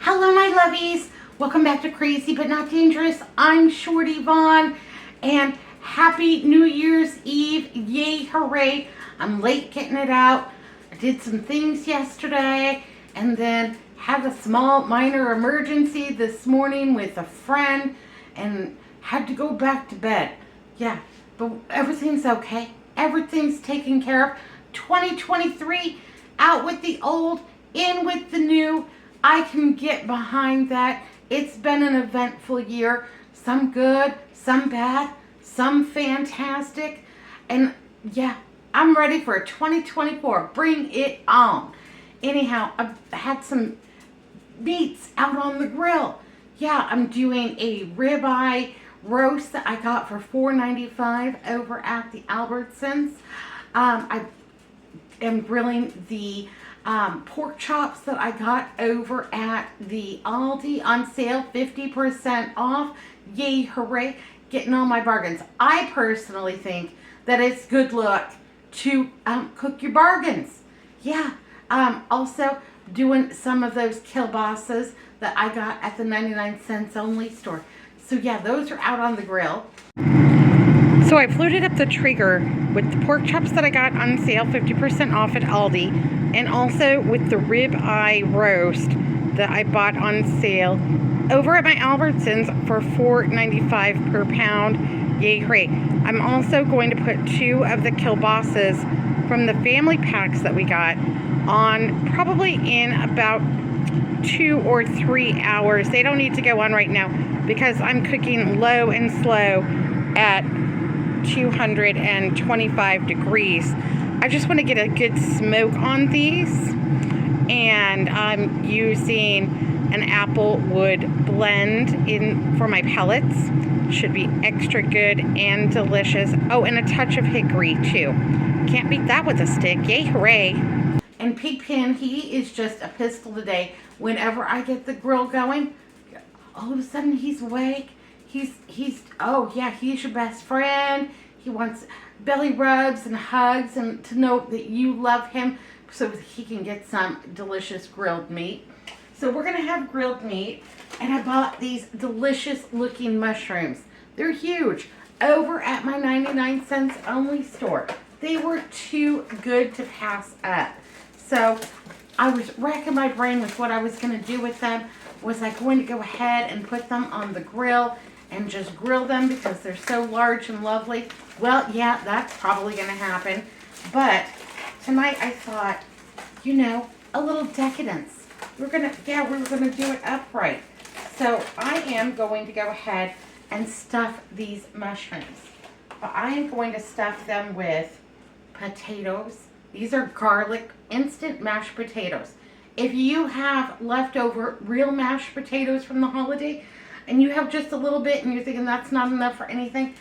Hello, my lovies. Welcome back to Crazy But Not Dangerous. I'm Shorty Vaughn, and happy New Year's Eve. Yay, hooray. I'm late getting it out. I did some things yesterday, and then had a small minor emergency this morning with a friend, and had to go back to bed. Yeah, but everything's okay. Everything's taken care of. 2023, out with the old, in with the new. I can get behind that. It's been an eventful year. Some good, some bad, some fantastic. And yeah, I'm ready for 2024. Bring it on. Anyhow, I've had some meats out on the grill. Yeah, I'm doing a ribeye roast that I got for $4.95 over at the Albertsons. I am grilling the pork chops that I got over at the Aldi on sale, 50% off. Yay, hooray, getting all my bargains. I personally think that it's good luck to cook your bargains. Yeah, also doing some of those kielbasa's that I got at the 99 cents only store. So yeah, those are out on the grill. So I've loaded up the Traeger with the pork chops that I got on sale, 50% off at Aldi, and also with the rib eye roast that I bought on sale over at my Albertsons for $4.95 per pound. Yay, hooray. I'm also going to put 2 of the kielbasa's from the family packs that we got on probably in about 2 or 3 hours. They don't need to go on right now because I'm cooking low and slow at 225 degrees. I just want to get a good smoke on these, and I'm using an apple wood blend in for my pellets. Should be extra good and delicious. Oh, and a touch of hickory too. Can't beat that with a stick. Yay, hooray. And Pigpen, he is just a pistol today. Whenever I get the grill going, all of a sudden he's awake. Oh yeah, he's your best friend. He wants belly rubs and hugs and to know that you love him so he can get some delicious grilled meat. So we're going to have grilled meat, and I bought these delicious looking mushrooms. They're huge over at my 99 cents only store. They were too good to pass up. So I was racking my brain with what I was going to do with them. Was I going to go ahead and put them on the grill and just grill them because they're so large and lovely? Well, yeah, that's probably going to happen. But tonight I thought, you know, a little decadence. We were going to do it upright. So I am going to go ahead and stuff these mushrooms. But I am going to stuff them with potatoes. These are garlic instant mashed potatoes. If you have leftover real mashed potatoes from the holiday and you have just a little bit and you're thinking that's not enough for anything,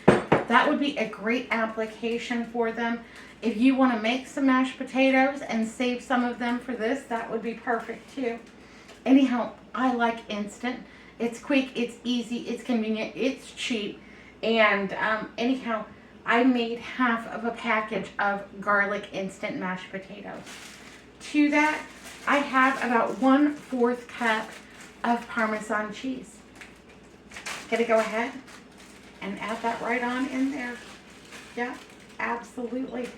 that would be a great application for them. If you want to make some mashed potatoes and save some of them for this, that would be perfect too. Anyhow, I like instant. It's quick, it's easy, it's convenient, it's cheap. And anyhow, I made half of a package of garlic instant mashed potatoes. To that, I have about 1/4 cup of Parmesan cheese. Gonna go ahead and add that right on in there. Yeah, absolutely.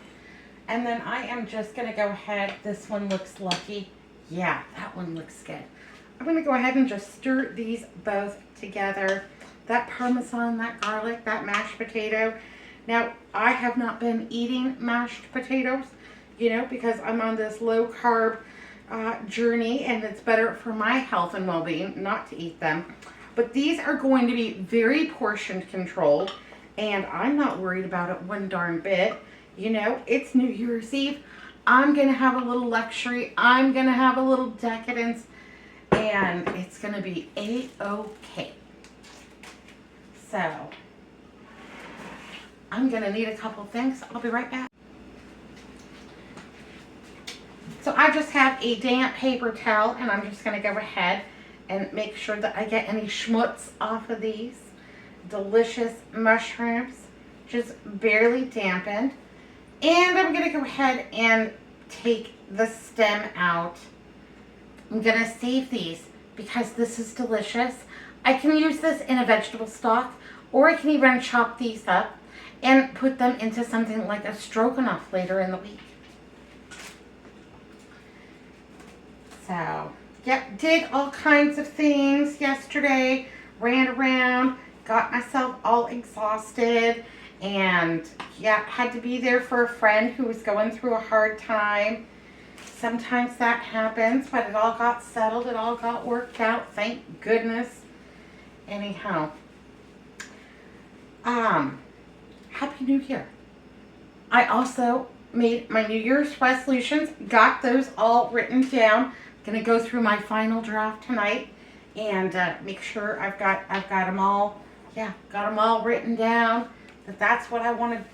And then I am just gonna go ahead. This one looks lucky. Yeah, that one looks good. I'm gonna go ahead and just stir these both together. That Parmesan, that garlic, that mashed potato. Now, I have not been eating mashed potatoes, you know, because I'm on this low carb journey, and it's better for my health and well-being not to eat them. But these are going to be very portion controlled, and I'm not worried about it one darn bit. You know, it's New Year's Eve. I'm going to have a little luxury. I'm going to have a little decadence, and it's going to be A-okay. So I'm going to need a couple things. I'll be right back. So I just have a damp paper towel, and I'm just going to go ahead and make sure that I get any schmutz off of these delicious mushrooms, just barely dampened. And I'm going to go ahead and take the stem out. I'm going to save these because this is delicious. I can use this in a vegetable stock, or I can even chop these up and put them into something like a stroganoff later in the week. So, yep, did all kinds of things yesterday, ran around, got myself all exhausted, and yeah, had to be there for a friend who was going through a hard time. Sometimes that happens, but it all got settled, it all got worked out, thank goodness. Anyhow, Happy New Year. I also made my New Year's resolutions, got those all written down. Gonna go through my final draft tonight and make sure I've got them all. Yeah, got them all written down. That's what I want to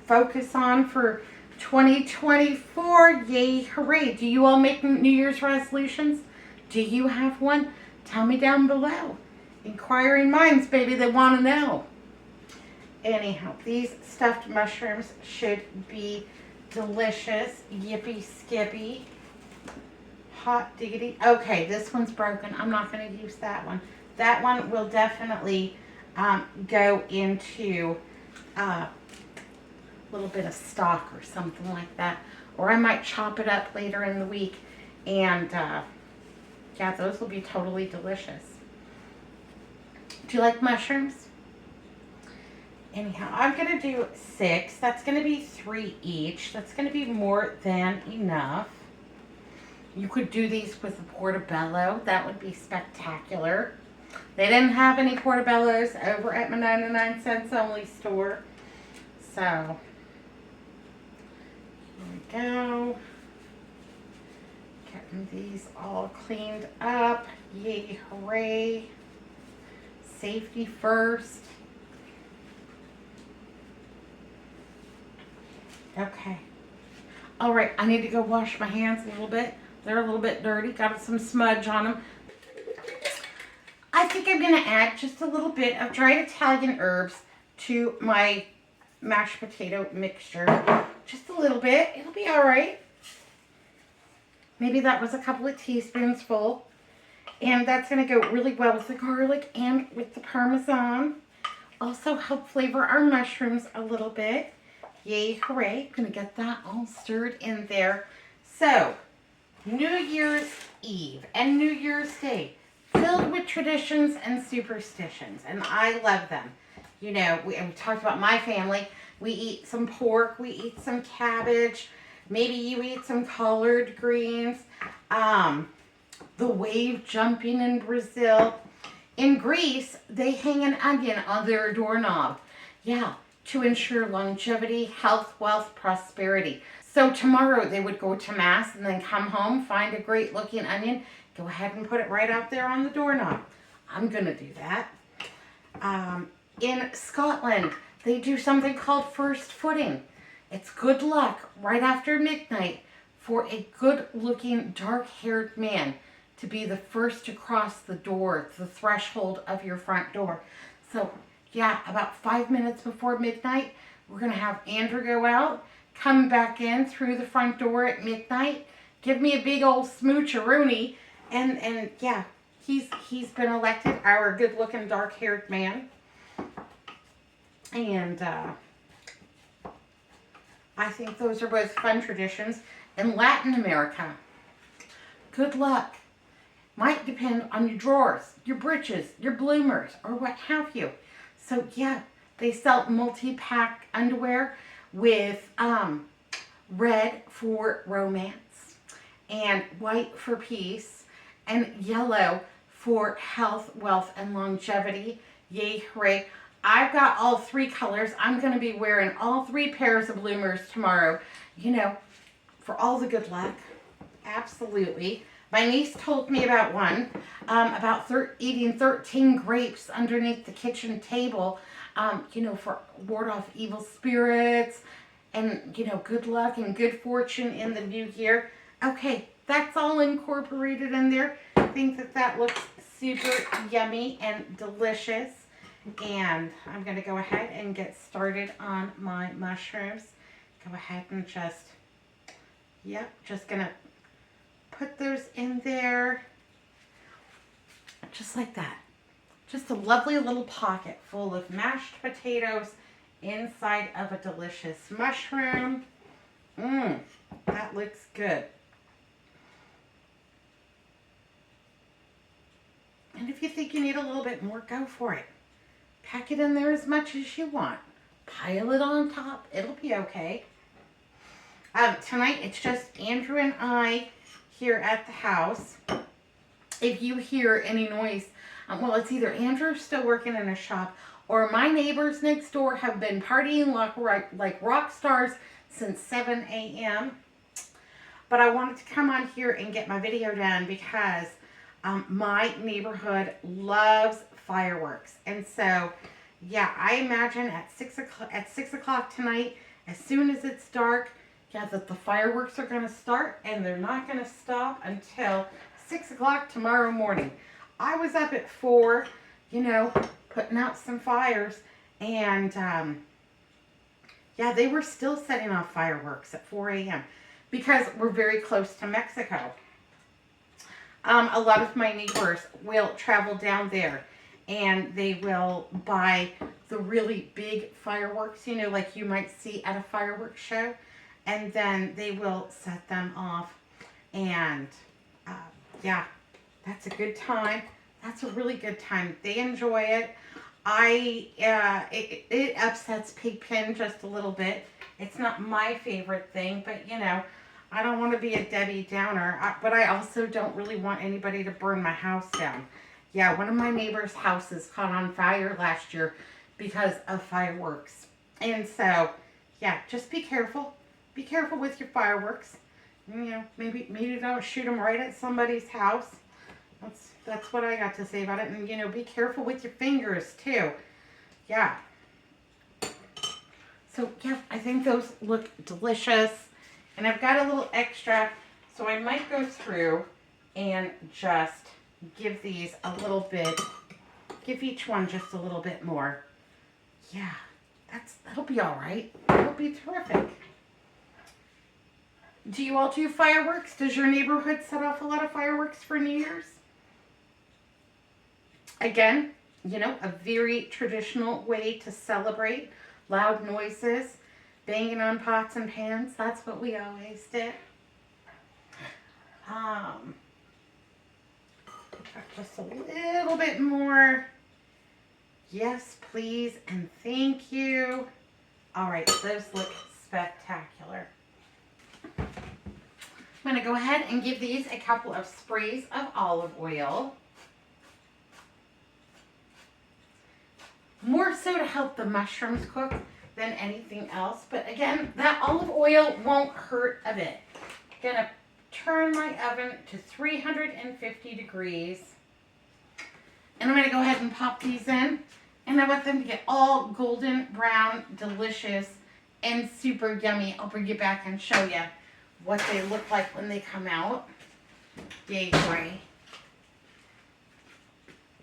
focus on for 2024. Yay, hooray! Do you all make New Year's resolutions? Do you have one? Tell me down below. Inquiring minds, baby, they want to know. Anyhow, these stuffed mushrooms should be delicious. Yippee skippy. Hot diggity. Okay, this one's broken. I'm not going to use that one. That one will definitely go into a little bit of stock or something like that. Or I might chop it up later in the week. And yeah, those will be totally delicious. Do you like mushrooms? Anyhow, I'm going to do 6. That's going to be 3 each. That's going to be more than enough. You could do these with a portobello. That would be spectacular. They didn't have any portobellos over at my 99 cents only store. So, here we go. Getting these all cleaned up. Yay, hooray. Safety first. Okay. All right, I need to go wash my hands a little bit. They're a little bit dirty. Got some smudge on them. I think I'm going to add just a little bit of dried Italian herbs to my mashed potato mixture. Just a little bit. It'll be all right. Maybe that was a couple of teaspoons full. And that's going to go really well with the garlic and with the Parmesan. Also help flavor our mushrooms a little bit. Yay, hooray. Going to get that all stirred in there. So, New Year's Eve and New Year's Day, filled with traditions and superstitions, and I love them. You know, we talked about my family. We eat some pork, we eat some cabbage, maybe you eat some collard greens, the wave jumping in Brazil. In Greece, they hang an onion on their doorknob. Yeah, to ensure longevity, health, wealth, prosperity. So tomorrow they would go to Mass and then come home, find a great looking onion, go ahead and put it right out there on the doorknob. I'm going to do that. In Scotland, they do something called first footing. It's good luck right after midnight for a good looking dark haired man to be the first to cross the door, the threshold of your front door. So yeah, about 5 minutes before midnight, we're going to have Andrew go out, come back in through the front door at midnight, give me a big old smoocheroonie, and yeah, he's been elected our good-looking dark-haired man. And I think those are both fun traditions. In Latin America, good luck might depend on your drawers, your breeches, your bloomers, or what have you. So yeah, they sell multi-pack underwear with red for romance and white for peace and yellow for health, wealth, and longevity. Yay, hooray. I've got all 3 colors. I'm going to be wearing all 3 pairs of bloomers tomorrow, you know, for all the good luck. Absolutely. My niece told me about one, about eating 13 grapes underneath the kitchen table, you know, for ward off evil spirits and, you know, good luck and good fortune in the new year. Okay, that's all incorporated in there. I think that looks super yummy and delicious. And I'm going to go ahead and get started on my mushrooms. Go ahead and just, yep, just going to put those in there. just like that. Just a lovely little pocket full of mashed potatoes inside of a delicious mushroom. That looks good. And if you think you need a little bit more, go for it. Pack it in there as much as you want. Pile it on top. It'll be okay. Tonight, it's just Andrew and I here at the house. If you hear any noise, well, it's either Andrew still working in a shop or my neighbors next door have been partying like rock stars since 7 a.m. But I wanted to come on here and get my video done because my neighborhood loves fireworks. And so, yeah, I imagine at 6 o'clock tonight, as soon as it's dark, yeah, that the fireworks are going to start, and they're not going to stop until 6 o'clock tomorrow morning. I was up at 4, putting out some fires, and yeah, they were still setting off fireworks at 4 a.m. because we're very close to Mexico. A lot of my neighbors will travel down there, and they will buy the really big fireworks, like you might see at a fireworks show. And then they will set them off. And yeah, that's a good time. That's a really good time. They enjoy it. It upsets Pigpen just a little bit. It's not my favorite thing, but I don't want to be a Debbie Downer. But I also don't really want anybody to burn my house down. Yeah, one of my neighbor's houses caught on fire last year because of fireworks. And so, yeah, just be careful. Be careful with your fireworks. Maybe don't shoot them right at somebody's house. That's what I got to say about it. And, be careful with your fingers, too. Yeah. So, yeah, I think those look delicious. And I've got a little extra, so I might go through and just give these a little bit, give each one just a little bit more. Yeah, that'll be all right. That'll be terrific. Do you all do fireworks? Does your neighborhood set off a lot of fireworks for New Year's? Again, a very traditional way to celebrate. Loud noises, banging on pots and pans. That's what we always did. Just a little bit more. Yes, please, and thank you. All right, those look spectacular. I'm going to go ahead and give these a couple of sprays of olive oil. More so to help the mushrooms cook than anything else. But again, that olive oil won't hurt a bit. Going to turn my oven to 350 degrees. And I'm going to go ahead and pop these in. And I want them to get all golden brown, delicious, and super yummy. I'll bring you back and show you what they look like when they come out. Yay, boy.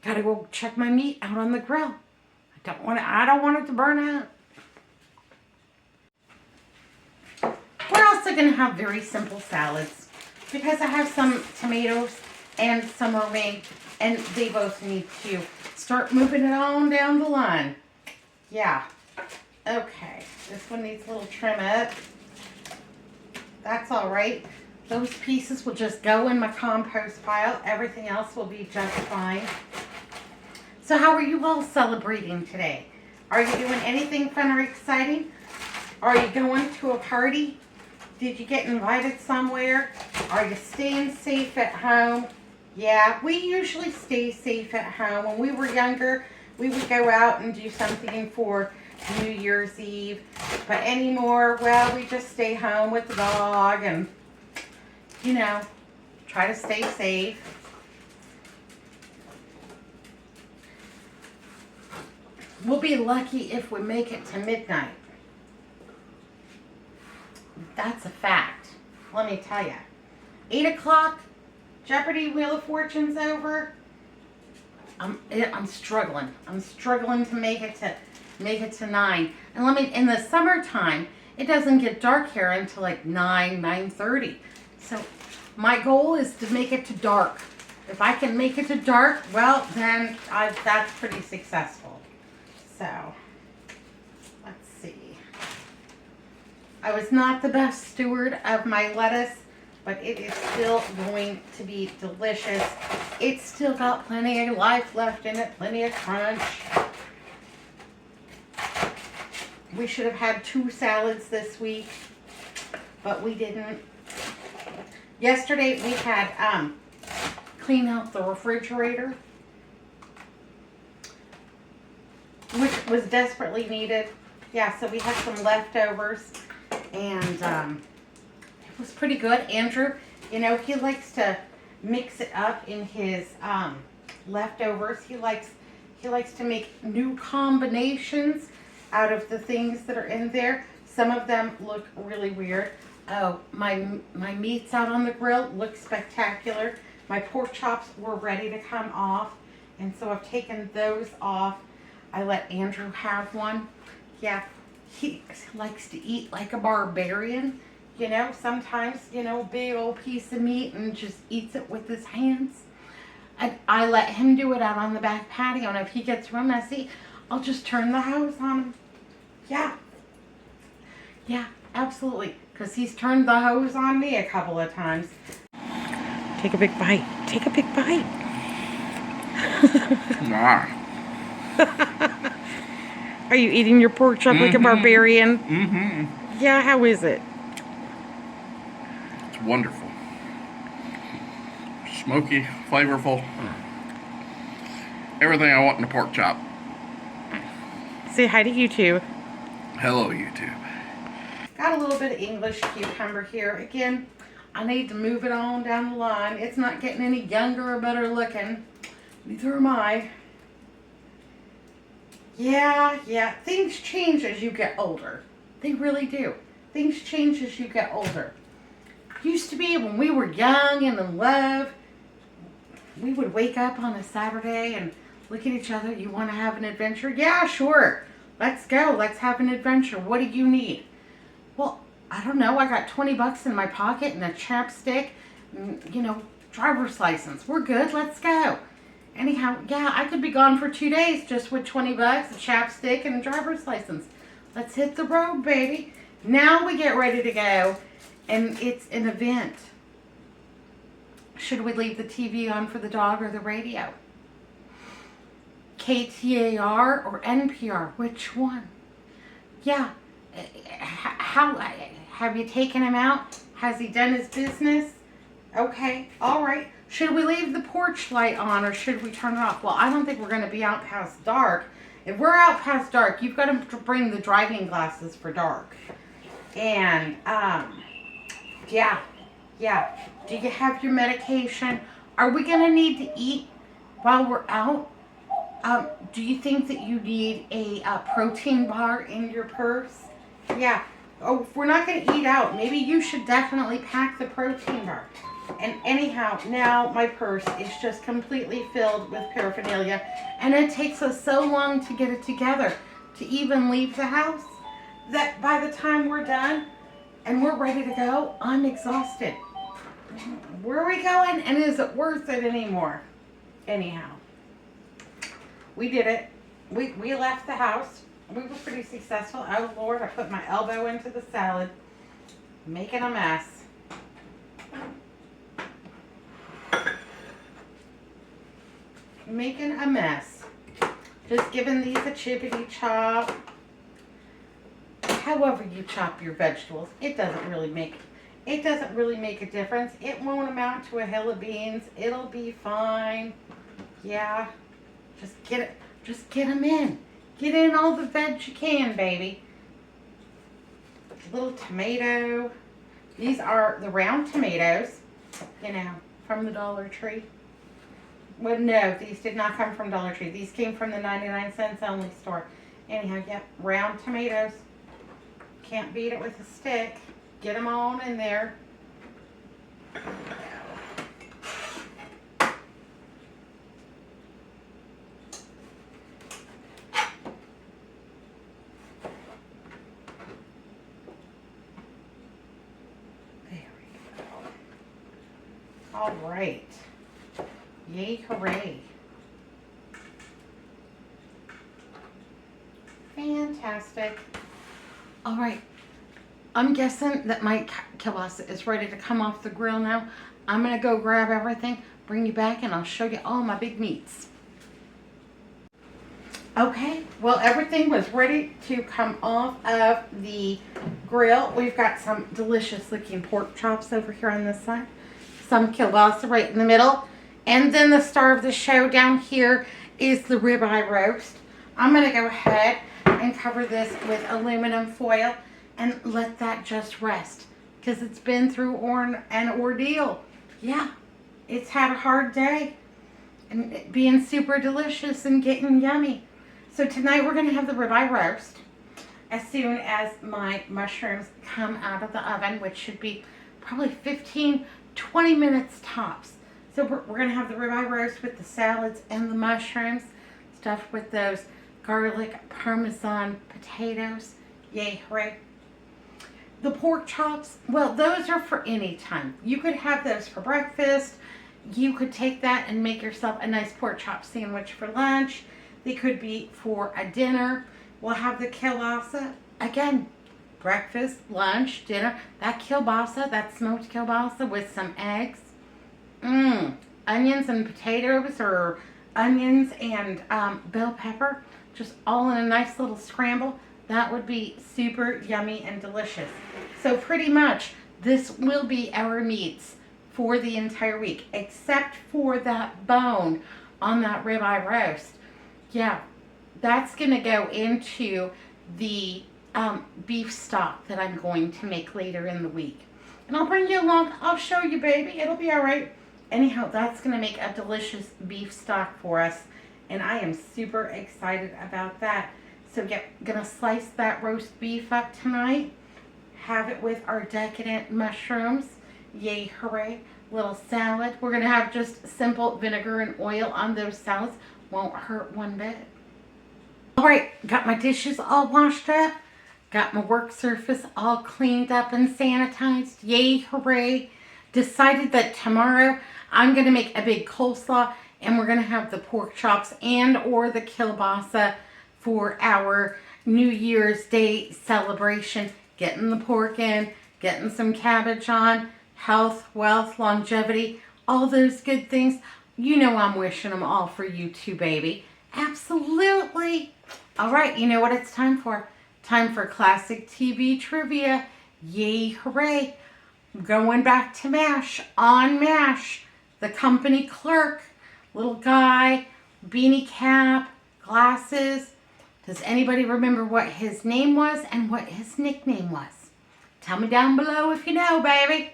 Gotta go check my meat out on the grill. I don't want it to burn out. We're also gonna have very simple salads because I have some tomatoes and some romaine, and they both need to start moving it on down the line. Yeah. Okay. This one needs a little trim up. That's all right. Those pieces will just go in my compost pile. Everything else will be just fine. So how are you all celebrating today? Are you doing anything fun or exciting? Are you going to a party? Did you get invited somewhere? Are you staying safe at home? Yeah, we usually stay safe at home. When we were younger, we would go out and do something for New Year's Eve. But anymore, well, we just stay home with the dog and, you know, try to stay safe. We'll be lucky if we make it to midnight. That's a fact. Let me tell you. 8 o'clock, Jeopardy Wheel of Fortune's over. I'm struggling. I'm struggling to make it to 9. And in the summertime, it doesn't get dark here until like 9:30. So my goal is to make it to dark If I can make it to dark, well, then that's pretty successful. So, let's see. I was not the best steward of my lettuce, but it is still going to be delicious. It's still got plenty of life left in it, plenty of crunch. We should have had 2 salads this week, but we didn't. Yesterday we had clean out the refrigerator, which was desperately needed. Yeah, so we had some leftovers, and it was pretty good. Andrew, you know, he likes to mix it up in his leftovers. He likes to make new combinations out of the things that are in there. Some of them look really weird. Oh, my meats out on the grill look spectacular. My pork chops were ready to come off, and so I've taken those off. I let Andrew have one. Yeah, he likes to eat like a barbarian. You know, sometimes, you know, big old piece of meat and just eats it with his hands. And I let him do it out on the back patio, and if he gets real messy, I'll just turn the hose on him. Yeah. Yeah, absolutely. Because he's turned the hose on me a couple of times. Take a big bite. Take a big bite. Nah. Are you eating your pork chop like a barbarian? Mm-hmm. Yeah, how is it? It's wonderful. Smoky, flavorful. Everything I want in a pork chop. Say hi to YouTube. Hello, YouTube. Got a little bit of English cucumber here. Again, I need to move it on down the line. It's not getting any younger or better looking. Neither am I. Yeah. Things change as you get older. They really do. Things change as you get older. Used to be when we were young and in love, we would wake up on a Saturday and look at each other. You want to have an adventure? Yeah, sure. Let's go. Let's have an adventure. What do you need? Well, I don't know. I got 20 bucks in my pocket and a chapstick, and, you know, driver's license. We're good. Let's go. Anyhow, yeah, I could be gone for 2 days just with 20 bucks, a chapstick, and a driver's license. Let's hit the road, baby. Now we get ready to go, and it's an event. Should we leave the TV on for the dog or the radio? KTAR or NPR? Which one? Yeah. How have you taken him out? Has he done his business? Okay. All right. Should we leave the porch light on or should we turn it off? Well, I don't think we're going to be out past dark. If we're out past dark, you've got to bring the driving glasses for dark. And, yeah. Do you have your medication? Are we going to need to eat while we're out? Do you think that you need a protein bar in your purse? Yeah. Oh, if we're not going to eat out, maybe you should definitely pack the protein bar. And anyhow, now my purse is just completely filled with paraphernalia. And it takes us so long to get it together to even leave the house that by the time we're done and we're ready to go, I'm exhausted. Where are we going? And is it worth it anymore? Anyhow, we did it. We left the house. We were pretty successful. Oh, Lord, I put my elbow into the salad, making a mess. Making a mess. Just giving these a chippity chop. However you chop your vegetables, it doesn't really make a difference. It won't amount to a hill of beans. It'll be fine. Yeah. Just get them in. Get in all the veg you can, baby. Little tomato. These are the round tomatoes, you know, from the Dollar Tree. Well, no, these did not come from Dollar Tree. These came from the 99-cents only store. Anyhow, yep, round tomatoes. Can't beat it with a stick. Get them on in there. There we go. All right. Yay, hooray. Fantastic. All right. I'm guessing that my kielbasa is ready to come off the grill now. I'm going to go grab everything, bring you back, and I'll show you all my big meats. Okay, well, everything was ready to come off of the grill. We've got some delicious looking pork chops over here on this side, some kielbasa right in the middle, and then the star of the show down here is the ribeye roast. I'm going to go ahead and cover this with aluminum foil and let that just rest because it's been through an ordeal. Yeah, it's had a hard day and it being super delicious and getting yummy. So tonight we're going to have the ribeye roast as soon as my mushrooms come out of the oven, which should be probably 15, 20 minutes tops. So we're going to have the ribeye roast with the salads and the mushrooms, stuffed with those garlic parmesan potatoes. Yay, hooray. The pork chops, well, those are for any time. You could have those for breakfast. You could take that and make yourself a nice pork chop sandwich for lunch. They could be for a dinner. We'll have the kielbasa. Again, breakfast, lunch, dinner. That kielbasa, that smoked kielbasa with some eggs. Onions and potatoes, or onions and bell pepper. Just all in a nice little scramble. That would be super yummy and delicious. So pretty much this will be our meats for the entire week, except for that bone on that ribeye roast. Yeah, that's going to go into the beef stock that I'm going to make later in the week. And I'll bring you along. I'll show you, baby. It'll be all right. Anyhow, that's going to make a delicious beef stock for us. And I am super excited about that. So gonna slice that roast beef up tonight. Have it with our decadent mushrooms. Yay, hooray. Little salad. We're gonna have just simple vinegar and oil on those salads. Won't hurt one bit. All right, got my dishes all washed up. Got my work surface all cleaned up and sanitized. Yay, hooray. Decided that tomorrow I'm gonna make a big coleslaw and we're gonna have the pork chops and or the kielbasa for our New Year's Day celebration. Getting the pork in, getting some cabbage on, health, wealth, longevity, all those good things. You know I'm wishing them all for you too, baby. Absolutely. All right, you know what it's time for? Time for classic TV trivia. Yay, hooray. Going back to MASH. On MASH, the company clerk, little guy, beanie cap, glasses. Does anybody remember what his name was and what his nickname was? Tell me down below if you know, baby.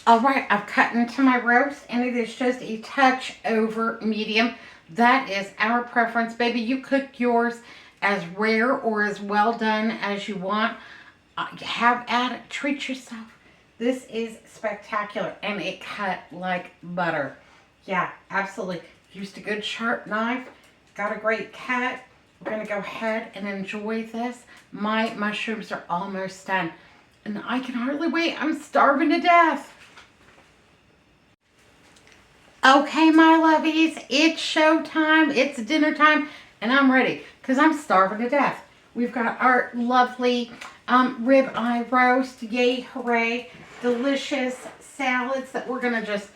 All right, I've cut into my roast, and it is just a touch over medium. That is our preference, baby. You cook yours as rare or as well done as you want. Have at it. Treat yourself. This is spectacular, and it cut like butter. Yeah, absolutely. Used a good sharp knife. Got a great cut. We're going to go ahead and enjoy this. My mushrooms are almost done, and I can hardly wait. I'm starving to death. Okay, my lovies, it's showtime, it's dinner time, and I'm ready because I'm starving to death. We've got our lovely ribeye roast, yay, hooray, delicious salads that we're going to just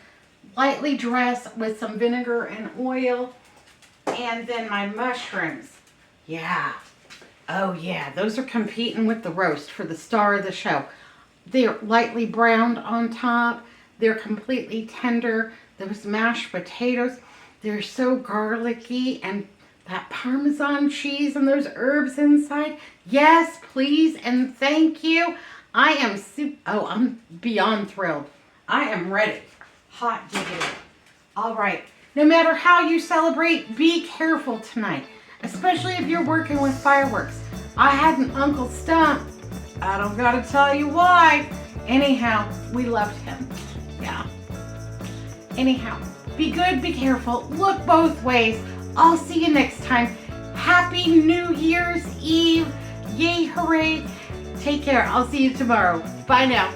lightly dress with some vinegar and oil, and then my mushrooms. Yeah, oh yeah, those are competing with the roast for the star of the show. They're lightly browned on top, they're completely tender. Those mashed potatoes, they're so garlicky, and that Parmesan cheese and those herbs inside. Yes, please, and thank you. I'm beyond thrilled. I am ready. Hot diggity. All right. No matter how you celebrate, be careful tonight, especially if you're working with fireworks. I had an Uncle Stump. I don't gotta tell you why. Anyhow, we loved him. Yeah. Anyhow, be good, be careful, look both ways. I'll see you next time. Happy New Year's Eve. Yay, hooray. Take care. I'll see you tomorrow. Bye now.